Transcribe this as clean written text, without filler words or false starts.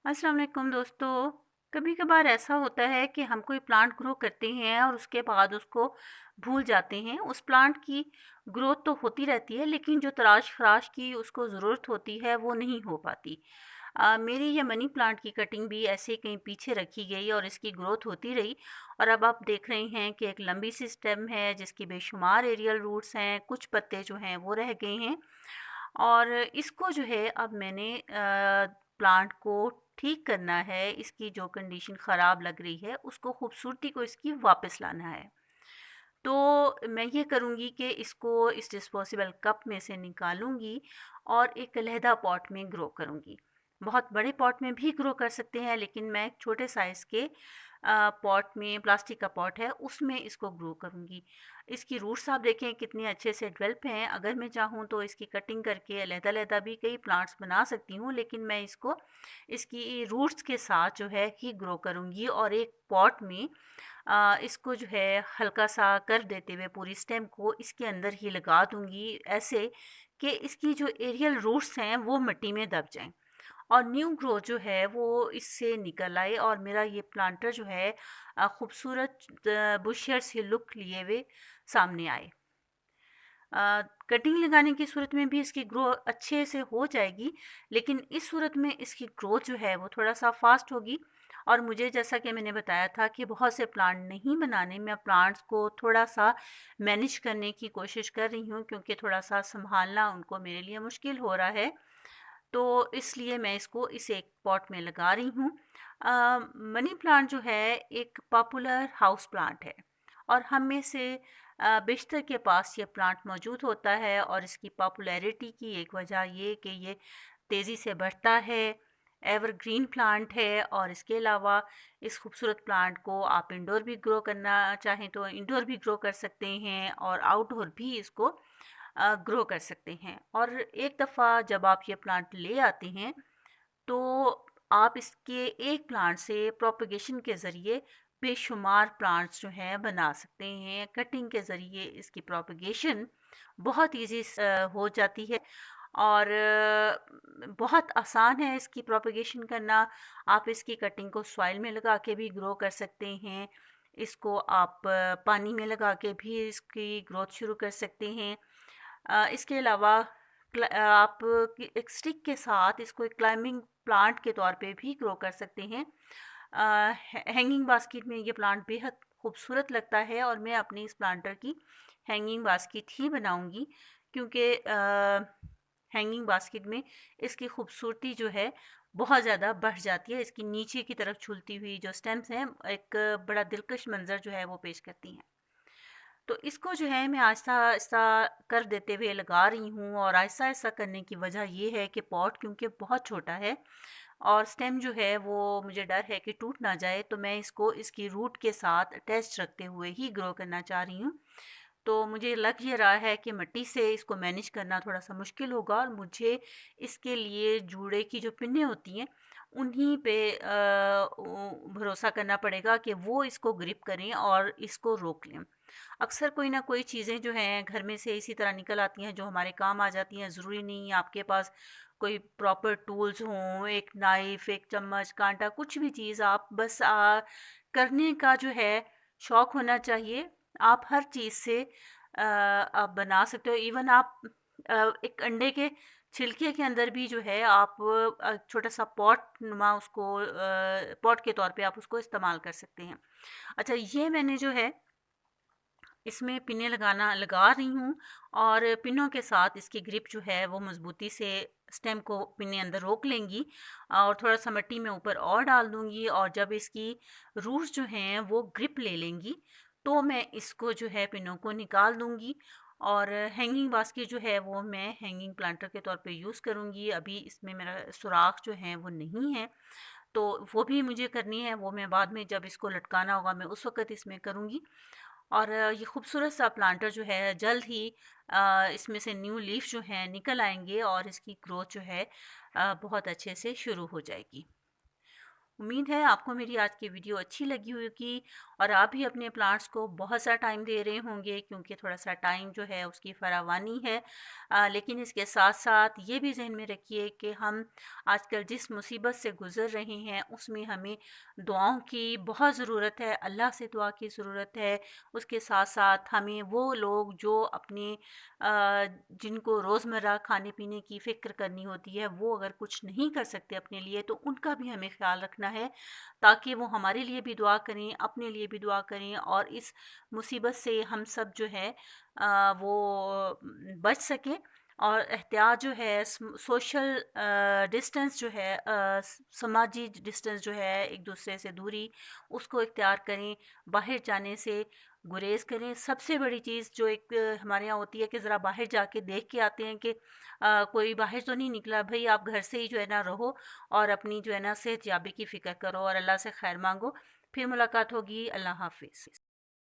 अस्सलाम वालेकुम दोस्तों। कभी कभार ऐसा होता है कि हम कोई प्लांट ग्रो करते हैं और उसके बाद उसको भूल जाते हैं। उस प्लांट की ग्रोथ तो होती रहती है, लेकिन जो तराश खराश की उसको ज़रूरत होती है वो नहीं हो पाती। मेरी ये मनी प्लांट की कटिंग भी ऐसे कहीं पीछे रखी गई और इसकी ग्रोथ होती रही। और अब आप देख रहे हैं कि एक लंबी सी स्टेम है जिसकी बेशुमार एरियल रूट्स हैं, कुछ पत्ते जो हैं वो रह गए हैं। और इसको जो है अब मैंने प्लांट को ठीक करना है। इसकी जो कंडीशन ख़राब लग रही है उसको खूबसूरती को इसकी वापस लाना है। तो मैं ये करूँगी कि इसको इस डिस्पोजेबल कप में से निकालूँगी और एक अलहदा पॉट में ग्रो करूँगी। बहुत बड़े पॉट में भी ग्रो कर सकते हैं, लेकिन मैं एक छोटे साइज़ के पॉट में, प्लास्टिक का पॉट है उसमें इसको ग्रो करूँगी। इसकी रूट्स आप देखें कितने अच्छे से डेवलप हैं। अगर मैं चाहूँ तो इसकी कटिंग करके अलहदा-अलहदा भी कई प्लांट्स बना सकती हूँ, लेकिन मैं इसको इसकी रूट्स के साथ जो है ही ग्रो करूँगी। और एक पॉट में इसको जो है हल्का सा कर देते हुए पूरी स्टेम को इसके अंदर ही लगा दूँगी, ऐसे कि इसकी जो एरियल रूट्स हैं वो मिट्टी में दब जाएँ और न्यू ग्रोथ जो है वो इससे निकल आए और मेरा ये प्लांटर जो है खूबसूरत बुशियर से लुक लिए हुए सामने आए। कटिंग लगाने की सूरत में भी इसकी ग्रो अच्छे से हो जाएगी, लेकिन इस सूरत में इसकी ग्रोथ जो है वो थोड़ा सा फास्ट होगी। और मुझे, जैसा कि मैंने बताया था कि बहुत से प्लांट नहीं बनाने, मैं प्लांट्स को थोड़ा सा मैनेज करने की कोशिश कर रही हूँ, क्योंकि थोड़ा सा संभालना उनको मेरे लिए मुश्किल हो रहा है। तो इसलिए मैं इसको इस एक पॉट में लगा रही हूँ। मनी प्लांट जो है एक पॉपुलर हाउस प्लांट है और हम में से बेशतर के पास ये प्लांट मौजूद होता है। और इसकी पॉपुलैरिटी की एक वजह ये कि ये तेज़ी से बढ़ता है, एवरग्रीन प्लांट है। और इसके अलावा इस खूबसूरत प्लांट को आप इंडोर भी ग्रो करना चाहें तो इंडोर भी ग्रो कर सकते हैं और आउटडोर भी इसको ग्रो कर सकते हैं। और एक दफ़ा जब आप ये प्लांट ले आते हैं तो आप इसके एक प्लांट से प्रोपगेशन के ज़रिए बेशुमार प्लांट्स जो हैं बना सकते हैं। कटिंग के ज़रिए इसकी प्रोपगेशन बहुत ईज़ी हो जाती है और बहुत आसान है इसकी प्रोपगेशन करना। आप इसकी कटिंग को सॉइल में लगा के भी ग्रो कर सकते हैं। इसको आप पानी में लगा के भी इसकी ग्रोथ शुरू कर सकते हैं। इसके अलावा आप एक स्टिक के साथ इसको एक क्लाइंबिंग प्लांट के तौर पे भी ग्रो कर सकते हैं। हैंगिंग बास्केट में ये प्लांट बेहद खूबसूरत लगता है और मैं अपनी इस प्लांटर की हैंगिंग बास्केट ही बनाऊंगी, क्योंकि हैंगिंग बास्केट में इसकी खूबसूरती जो है बहुत ज़्यादा बढ़ जाती है। इसकी नीचे की तरफ झूलती हुई जो स्टेम्स हैं एक बड़ा दिलकश मंजर जो है वो पेश करती हैं। तो इसको जो है मैं आहिस्ता-आहिस्ता कर देते हुए लगा रही हूँ। और आहिस्ता-आहिस्ता करने की वजह ये है कि पॉट क्योंकि बहुत छोटा है और स्टेम जो है वो मुझे डर है कि टूट ना जाए, तो मैं इसको इसकी रूट के साथ अटैच रखते हुए ही ग्रो करना चाह रही हूँ। तो मुझे लग ये रहा है कि मिट्टी से इसको मैनेज करना थोड़ा सा मुश्किल होगा और मुझे इसके लिए जूड़े की जो पिन्ने होती हैं उन्हीं पे भरोसा करना पड़ेगा कि वो इसको ग्रिप करें और इसको रोक लें। अक्सर कोई ना कोई चीज़ें जो हैं घर में से इसी तरह निकल आती हैं जो हमारे काम आ जाती हैं। ज़रूरी नहीं आपके पास कोई प्रॉपर टूल्स हों, एक नाइफ़, एक चम्मच, कांटा, कुछ भी चीज़ आप बस करने का जो है शौक़ होना चाहिए। आप हर चीज़ से आप बना सकते हो। इवन आप एक अंडे के छिलके के अंदर भी जो है आप छोटा सा पॉट नुमा उसको पॉट के तौर पे आप उसको इस्तेमाल कर सकते हैं। अच्छा, ये मैंने जो है इसमें पिनें लगा रही हूँ और पिनों के साथ इसकी ग्रिप जो है वो मज़बूती से स्टेम को पिनें अंदर रोक लेंगी। और थोड़ा सा मिट्टी में ऊपर और डाल दूँगी और जब इसकी रूट्स जो हैं वो ग्रिप ले लेंगी तो मैं इसको जो है पिनों को निकाल दूँगी। और हैंगिंग बास्केट जो है वो मैं हैंगिंग प्लांटर के तौर पे यूज़ करूँगी। अभी इसमें मेरा सुराख जो है वो नहीं है, तो वो भी मुझे करनी है। वो मैं बाद में जब इसको लटकाना होगा मैं उस वक़्त इसमें करूँगी। और ये खूबसूरत सा प्लांटर जो है जल्द ही इसमें से न्यू लीफ जो हैं निकल आएंगे और इसकी ग्रोथ जो है बहुत अच्छे से शुरू हो जाएगी। उम्मीद है आपको मेरी आज की वीडियो अच्छी लगी होगी और आप भी अपने प्लांट्स को बहुत सा टाइम दे रहे होंगे, क्योंकि थोड़ा सा टाइम जो है उसकी फरावानी है। लेकिन इसके साथ साथ ये भी जहन में रखिए कि हम आजकल जिस मुसीबत से गुज़र रहे हैं उसमें हमें दुआओं की बहुत ज़रूरत है, अल्लाह से दुआ की ज़रूरत है। उसके साथ साथ हमें वो लोग जो अपने जिनको रोज़मर्रा खाने पीने की फ़िक्र करनी होती है, वो अगर कुछ नहीं कर सकते अपने लिए, तो उनका भी हमें ख़्याल रखना है, ताकि वो हमारे लिए भी दुआ करें, अपने लिए भी दुआ करें और इस मुसीबत से हम सब जो है वो बच सकें। और एहतियात जो है, सोशल डिस्टेंस जो है, समाजी डिस्टेंस जो है, एक दूसरे से दूरी, उसको इख्तियार करें। बाहर जाने से गुरेज़ करें। सबसे बड़ी चीज़ जो एक हमारे यहाँ होती है कि ज़रा बाहर जाके देख के आते हैं कि कोई बाहर तो नहीं निकला। भई आप घर से ही जो है ना रहो और अपनी जो है ना सेहतयाबी की फ़िक्र करो और अल्लाह से खैर मांगो। फिर मुलाकात होगी। अल्लाह हाफ़िज़।